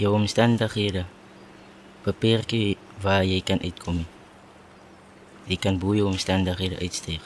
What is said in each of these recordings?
Jou omstandighede beperk jy waar jy kan uitkom. Jy kan bo jou omstandighede uitsteeg.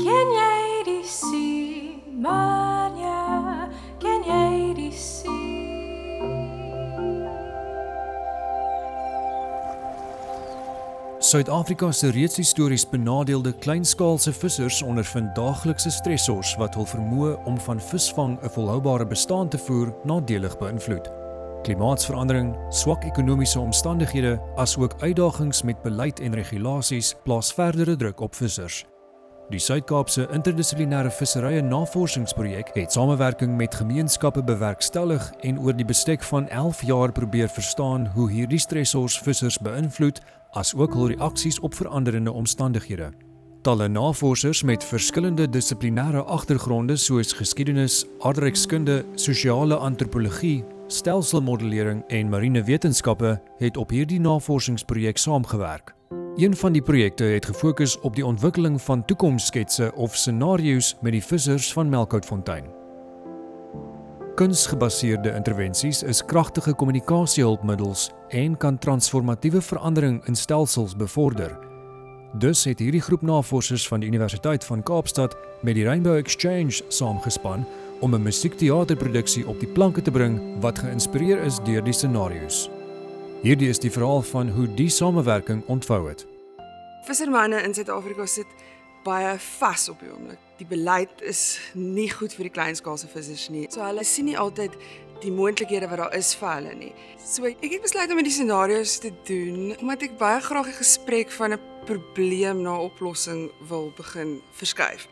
Ken jy die see, man ja, ken jy die see? Suid-Afrika se reeds histories benadeelde kleinskaalse vissers ondervind daaglikse stressors wat hul vermoë om van visvang 'n volhoubare bestaan te voer nadelig beïnvloed. Klimaatsverandering, swak ekonomiese omstandighede, asook uitdagings met beleid en regulasies plaas verdere druk op vissers. Die Suid-Kaapse Interdissiplinêre Visserye Navorsingsprojek het samewerking met gemeenskappe bewerkstellig en oor die bestek van 11 jaar probeer verstaan hoe hierdie stressors vissers beïnvloed, asook hul reaksies op veranderende omstandighede. Talle navorsers met verskillende dissiplinêre agtergronde soos geskiedenis, aardrykskunde, sosiale antropologie, stelselmodellering en marine wetenskappe het op hierdie navorsingsprojek saamgewerk. Een van die projekte het gefokus op die ontwikkeling van toekomssketse of scenario's met die vissers van Melkoutfontein. Kunsgebaseerde intervensies is kragtige kommunikasiehulpmiddels en kan transformatiewe verandering in stelsels bevorder. Dus het hierdie groep navorsers van die Universiteit van Kaapstad met die Rainbow Exchange saamgespan om 'n musiekteaterproduksie op die planke te bring wat geïnspireer is deur die scenario's. Hierdie is die verhaal van hoe die samewerking ontvou het. Vissermanne in Suid-Afrika sit baie vas op die oomblik. Die beleid is nie goed vir die kleinskaalse vissers nie. So hulle sien nie altyd die moontlikhede wat daar is vir hulle nie. So ek het besluit om met die scenario's te doen omdat ek baie graag 'n gesprek van 'n probleem na oplossing wil begin verskuif.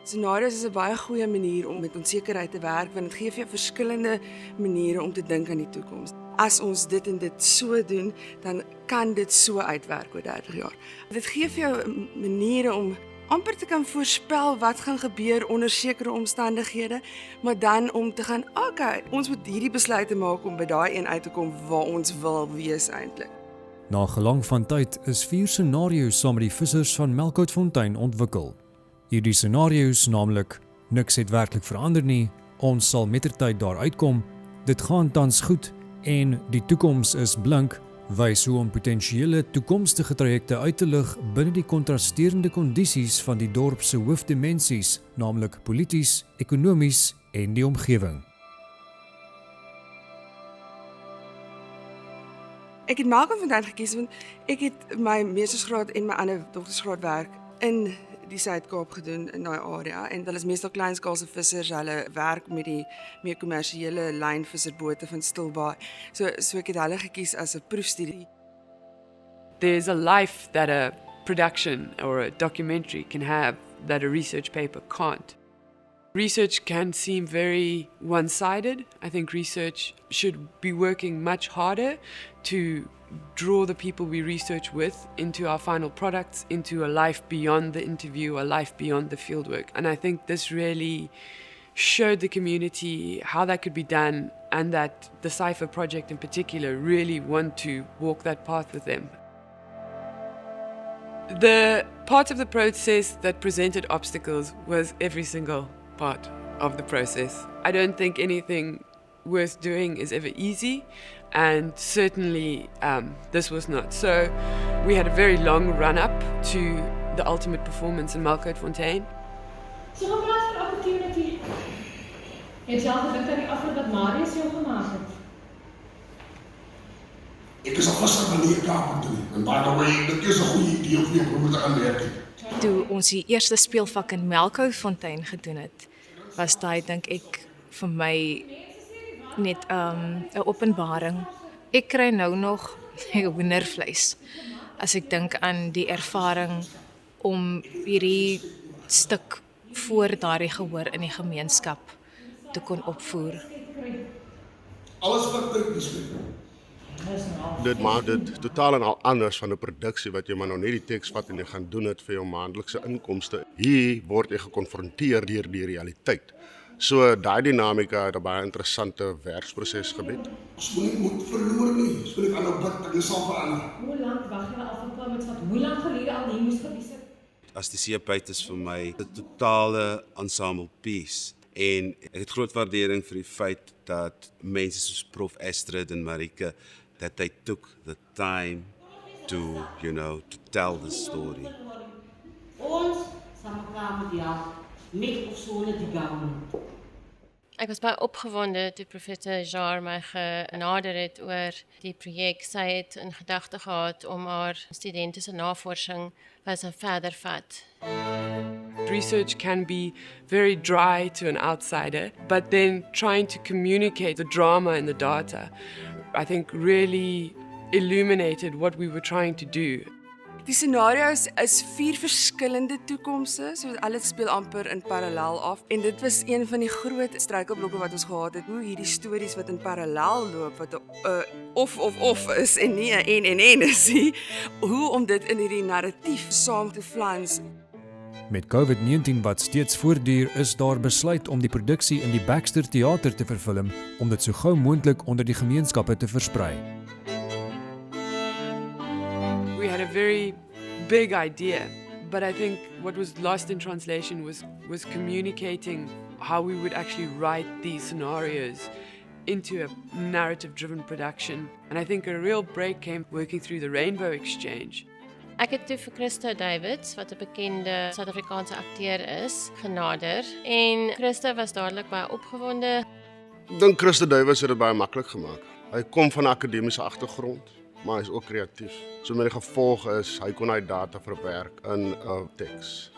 Scenario's is 'n baie goeie manier om met onsekerheid te werk want dit gee vir jou verskillende maniere om te dink aan die toekoms. As ons dit en dit so doen, dan kan dit so uitwerk oor 30 jaar. Dit gee vir jou maniere om amper te kan voorspel wat gaan gebeur onder sekere omstandighede, maar dan om te gaan, okay, ons moet hierdie besluite maak om by daai een uit te kom waar ons wil wees eintlik. Na gelang van tyd is 4 scenario's saam met die vissers van Melkoutfontein ontwikkel. Hierdie scenario's, naamlik niks het werklik verander nie, ons sal mettertyd daar uitkom, dit gaan tans goed en die toekoms is blink, wys hoe om potensiële toekomstige trajecte uit te lig binne die kontrasterende kondisies van die dorp se hoofdimensies, naamlik polities, ekonomies en die omgewing. Ek het Melkoutfontein gekies want ek het my meestersgraad en my ander doktorsgraadwerk in die Suid-Kaap gedoen in daai area en hulle is meestal kleinskaalse vissers, hulle werk met die meer kommersiële lynvisserbote van Stilbaai. So ek het hulle gekies as 'n proefstudie. There's a life that a production or a documentary can have that a research paper can't. Research can seem very one-sided. I think research should be working much harder to draw the people we research with into our final products, into a life beyond the interview, a life beyond the fieldwork. And I think this really showed the community how that could be done and that the Cypher project in particular really want to walk that path with them. The part of the process that presented obstacles was every single part of the process. I don't think anything worth doing is ever easy, and certainly this was not. So we had a very long run-up to the ultimate performance in Melkoutfontein. So gepraat van opportunity. Het jy al gedink aan die afloop wat Marius jou gemaak het? Ek is 'n visser van die Kaap toe. En by the way, dit is 'n goeie idee om weer om te gaan werk. Toe ons die eerste speelvak in Melkoutfontein gedoen het, was daai dink ek vir my net 'n openbaring. Ek kry nou nog hoendervleis as ek dink aan die ervaring om hierdie stuk voor daardie gehoor in die gemeenskap te kon opvoer. Alles wat dit bespreek. Dit maak dit totaal en al anders van 'n produksie wat jy maar nou net die teks vat en jy gaan doen dit vir jou maandelikse inkomste. Hier word jy gekonfronteer deur die realiteit. So daai dinamika het 'n baie interessante werksproses gebied. Ons moet verloor nie. Ons moet aanhou bid en dit sal verander. Hoe lank wag jy al vir permits? Hoe lank gelede al hier moes gewees het? As die seepuit is vir my 'n totale ensemble piece. En ek het groot waardering vir die feit dat mense soos Prof Astrid en Marike, that they took the time to, to tell the story. Ons saamgekom die jaar met of sonder die government. Ek was baie opgewonde toe professor Jaar my genader het oor die projek. Sy het in gedagte gehad om haar studente se navorsing verder vat. Research can be very dry to an outsider, but then trying to communicate the drama in the data, I think really illuminated what we were trying to do. Die scenario's is 4 verskillende toekomste, so alles speel amper in parallel af. En dit was een van die groot struikelblokke wat ons gehad het, hoe hierdie stories wat in parallel loop, wat 'n of is en nie 'n en is nie, hoe om dit in hierdie narratief saam te flans. Met COVID-19 wat steeds voortduur, is daar besluit om die produksie in die Baxter Theater te vervilm om dit so gou moontlik onder die gemeenskappe te versprei. We had a very big idea, but I think what was lost in translation was communicating how we would actually write these scenarios into a narrative-driven production. And I think a real break came working through the Rainbow Exchange. Ek het toe vir Christa Davids, wat 'n bekende Suid-Afrikaanse akteur is, genader. En Christa was dadelik baie opgewonde. Ek dink Christa Davids het dit baie maklik gemaak. Hy kom van 'n akademiese agtergrond, maar hy is ook kreatief. So met die gevolg is, hy kon hy data verwerk in 'n teks.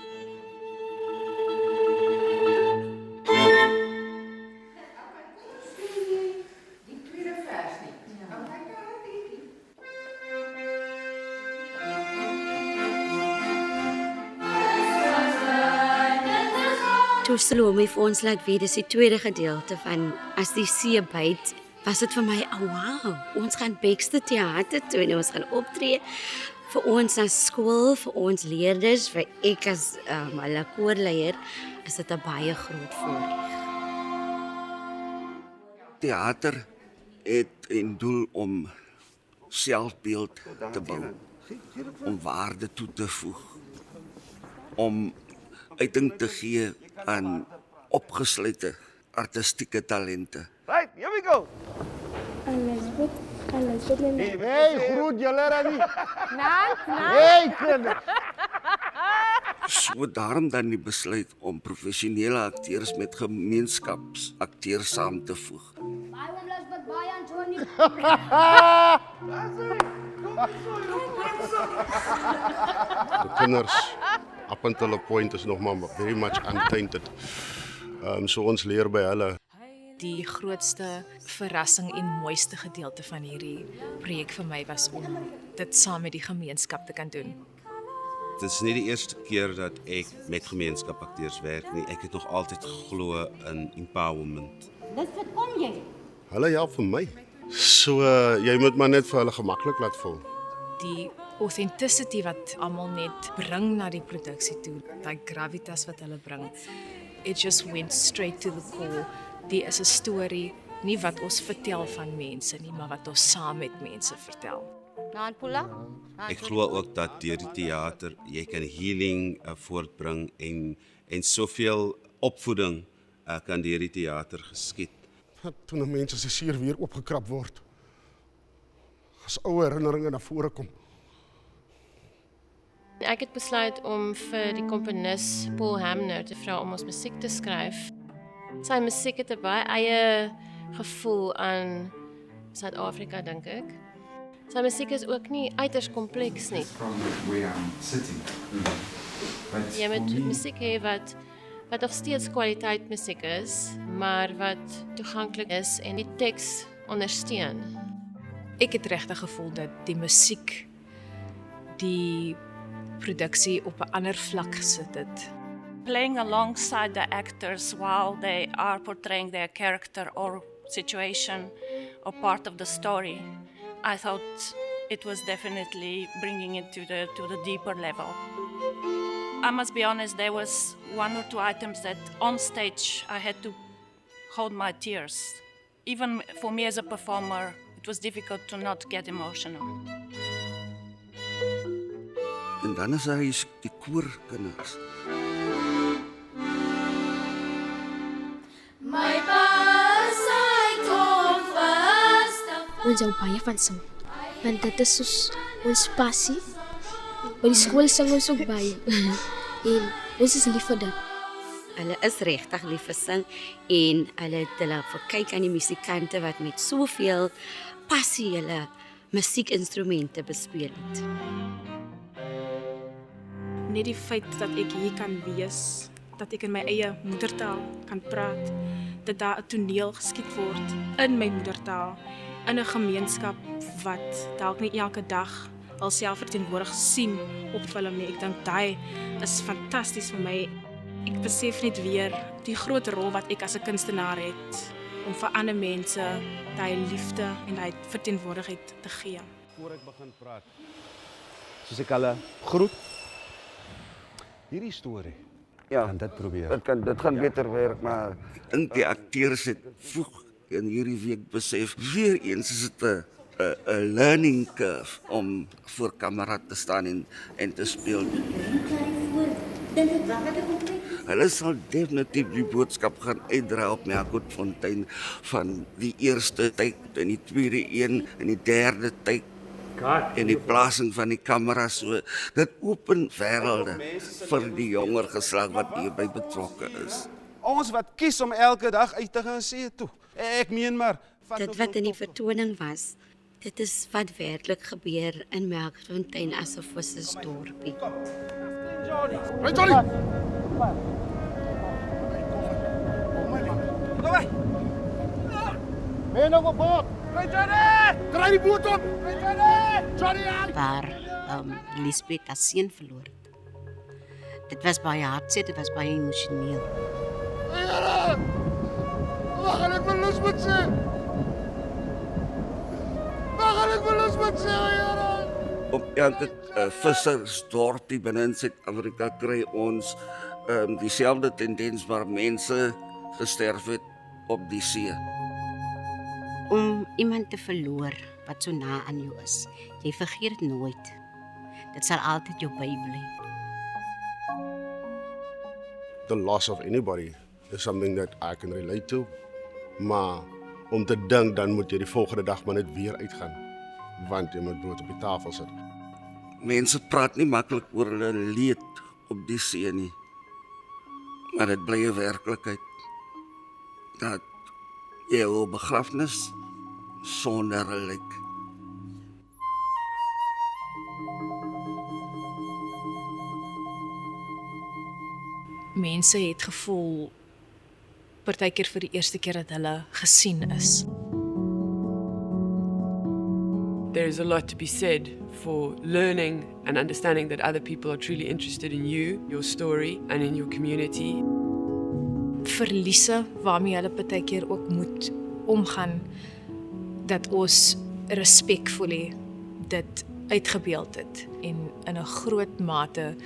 Toe Salome vir ons laat weet, dis die tweede gedeelte van As die see byt, was dit vir my, wow, ons gaan Baxter Theater toe en ons gaan optree vir ons as skool, vir ons leerders, vir ek as hulle koorleier, is dit 'n baie groot voorreg. Theater het 'n doel om selfbeeld te bou, om waarde toe te voeg, om uiting te gee aan opgesluite artistieke talente. Right, here we go. Elizabeth. Hey, groet julle Ravi. Nee. Hey, kinders. So daarom dan die besluit om professionele akteurs met gemeenskapsakteurs saam te voeg. Baie oom Elizabeth, baie Antonie. Die kinders, up until a point, is nog maar very much untainted. So ons leer by hulle. Die grootste verrassing en mooiste gedeelte van hierdie projek vir my was om dit saam met die gemeenskap te kan doen. Dit is nie die eerste keer dat ek met gemeenskapakteurs werk nie. Ek het nog altyd geglo in empowerment. Dit kom jy. Hulle help vir my. So jy moet maar net vir hulle gemaklik laat voel. Die authenticity wat almal net bring na die produksie toe, daai gravitas wat hulle bring. It just went straight to the core. Die is 'n storie, nie wat ons vertel van mense nie, maar wat ons saam met mense vertel. Ek glo ook dat deur die teater jy kan healing voortbring en soveel opvoeding kan deur die teater geskied. Toen 'n mens se sier weer opgekrap word, as ou herinneringe na vore kom. Ek het besluit om vir die komponis Paul Hamner te vra om ons musiek te skryf. Sy musiek het 'n baie eie gevoel aan Suid-Afrika, dink ek. Sy musiek is ook nie uiters kompleks nie. Jy moet musiek hê wat nog steeds kwaliteit musiek is, maar wat toeganklik is en die teks ondersteun. Ek het regtig gevoel dat die musiek die produksie op 'n ander vlak gesit het. Playing alongside the actors while they are portraying their character or situation or part of the story, I thought it was definitely bringing it to the deeper level. I must be honest, there was one or two items that on stage I had to hold my tears. Even for me as a performer, it was difficult to not get emotional. En dan is hy die koorkinders. My pa sy tot vas. Ons hou baie van sing, want dit is soos ons passie. By die skool sing ons ook baie. En ons is lief vir dit. Hulle is regtig lief vir sing en hulle kyk aan die musikante wat met soveel passie hulle musiekinstrumente bespeel het. Net die feit dat ek hier kan wees, dat ek in my eie moedertaal kan praat, dat daar 'n toneel geskied word in my moedertaal, in 'n gemeenskap wat dalk nie elke dag alself verteenwoordig sien op film nie. Ek dink daai is fantasties vir my. Ek besef net weer die groot rol wat ek as 'n kunstenaar het om vir ander mense daai liefde en daai verteenwoordigheid te gee. Voor ek begin praat, soos ek hulle groet, hierdie storie, kan dit probeer. Dit gaan beter werk, maar die akteurs het vroeg in hierdie week besef, weer eens is dit 'n learning curve om voor kamera te staan en te speel. Hulle sal definitief die boodskap gaan uitdra op Melkfontein van die eerste tyd en die tweede een en die derde tyd en die plasing van die kamera, so dit open wêrelde vir die jonger geslag wat hierby betrokke is. Ons wat kies om elke dag uit te gaan see toe. Ek meen maar Dit wat in die vertoning was, dit is wat werklik gebeur in Melkfontein as 'n vissersdorpie. Hey Johnny! Ben op boot! Hey Johnny! Draai die boot op! Hey Johnny! Johnny aan! Waar Lisbeth haar seun verloor het. Dit was baie hartseer, dit was baie emosioneel. Hey, wat gaan ek vir Lisbeth sê? Wat gaan ek vir Lisbeth sê, Here? Op elke vissersdorpie binne in Suid-Afrika kry ons dieselfde tendens waar mense gesterf het op die see. Om iemand te verloor wat so na aan jou is, jy vergeet dit nooit. Dit sal altyd jou bybly. The loss of anybody is something that I can relate to. Maar om te dink, dan moet jy die volgende dag maar net weer uitgaan, want jy moet brood op die tafel sit. Mense praat nie maklik oor hulle leed op die see nie. Maar dit bly 'n werklikheid dat jy 'n begrafnis sonder 'n lijk. Mense het gevoel partykeer vir die eerste keer dat hulle gesien is. There is a lot to be said for learning and understanding that other people are truly interested in you, your story, and in your community. Verliese waarmee hulle partykeer ook moet omgaan, dat ons respectfully dit uitgebeeld het en in 'n groot mate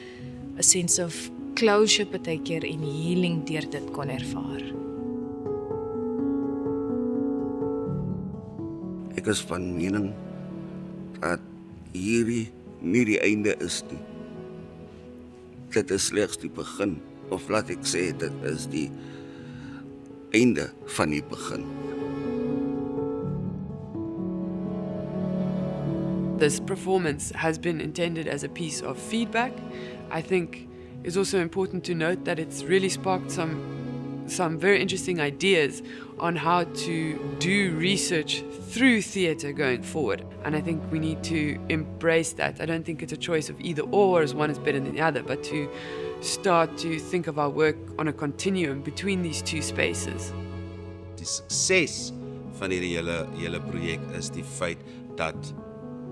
'n sense of closure partykeer en healing deur dit kon ervaar. Ek is van mening dat hierdie nie die einde is nie. Dit is slegs die begin, of laat ek sê, dit is die einde van die begin. This performance has been intended as a piece of feedback. I think it's also important to note that it's really sparked some very interesting ideas on how to do research through theatre going forward. And I think we need to embrace that. I don't think it's a choice of either or, as one is better than the other, but to start to think of our work on a continuum between these two spaces. Die sukses van hierdie hele projek is die feit dat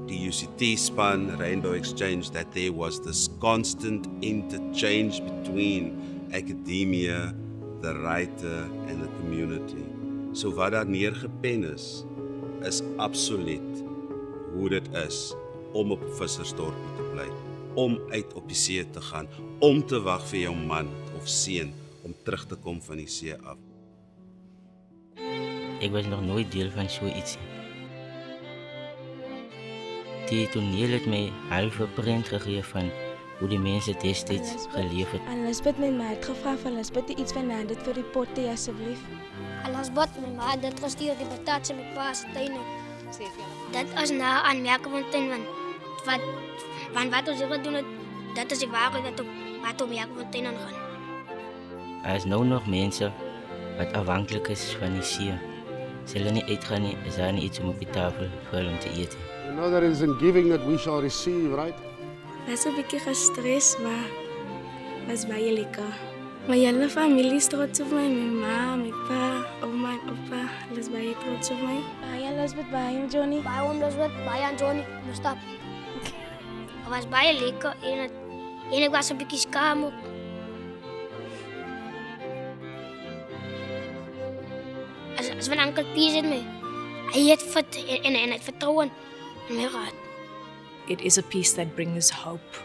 die UCT span, Rainbow Exchange, that there was this constant interchange between academia, the writer and the community. So wat daar neergepen is absoluut hoe dit is om op vissersdorpie te bly, om uit op die see te gaan, om te wag vir jou man of seun om terug te kom van die see af. Ek was nog nooit deel van so iets. Die toneel het my half 'n prent gegee van hoe die mense destyds geleef het. En Lisbeth, my ma het gevra van Lisbeth iets van dit vir die potte asseblief. Lisbeth, my ma het dit gestuur die patatse met pa se tuin. Dit is na aan Merkefontein wat ons gedoen het, dat is die waarheid wat om Merkefontein aangaan. Er is nou nog mense wat afhanklik is van die see. As hulle nie uitgaan nie, is daar nie iets om op die tafel vir hulle om te eet. You know there is in giving that we shall receive, right? Was 'n bietjie gestres, maar was baie lekker. My hele familie is trots op my, my ma, my pa, oma en opa, hulle is baie trots op my. Baie Lisbeth, baie Johnny. Baie Lisbeth, baie Johnny, nou stap. Het was baie lekker en ek was 'n bietjie skaam ook. As van Uncle Pies het my, hy het fit en het vertrouen in my gehad. It is a piece that brings hope.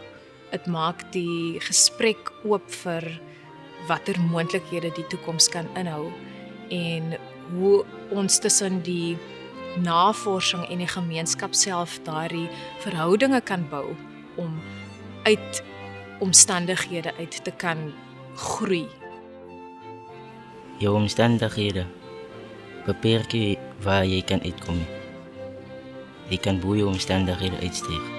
Dit maak die gesprek oop vir watter moontlikhede die toekoms kan inhou en hoe ons tussen die navorsing en die gemeenskap self daardie verhoudinge kan bou om uit omstandighede uit te kan groei. Jou omstandighede beperk jy waar jy kan uitkom. Jy kan bo jou omstandighede uitsteek.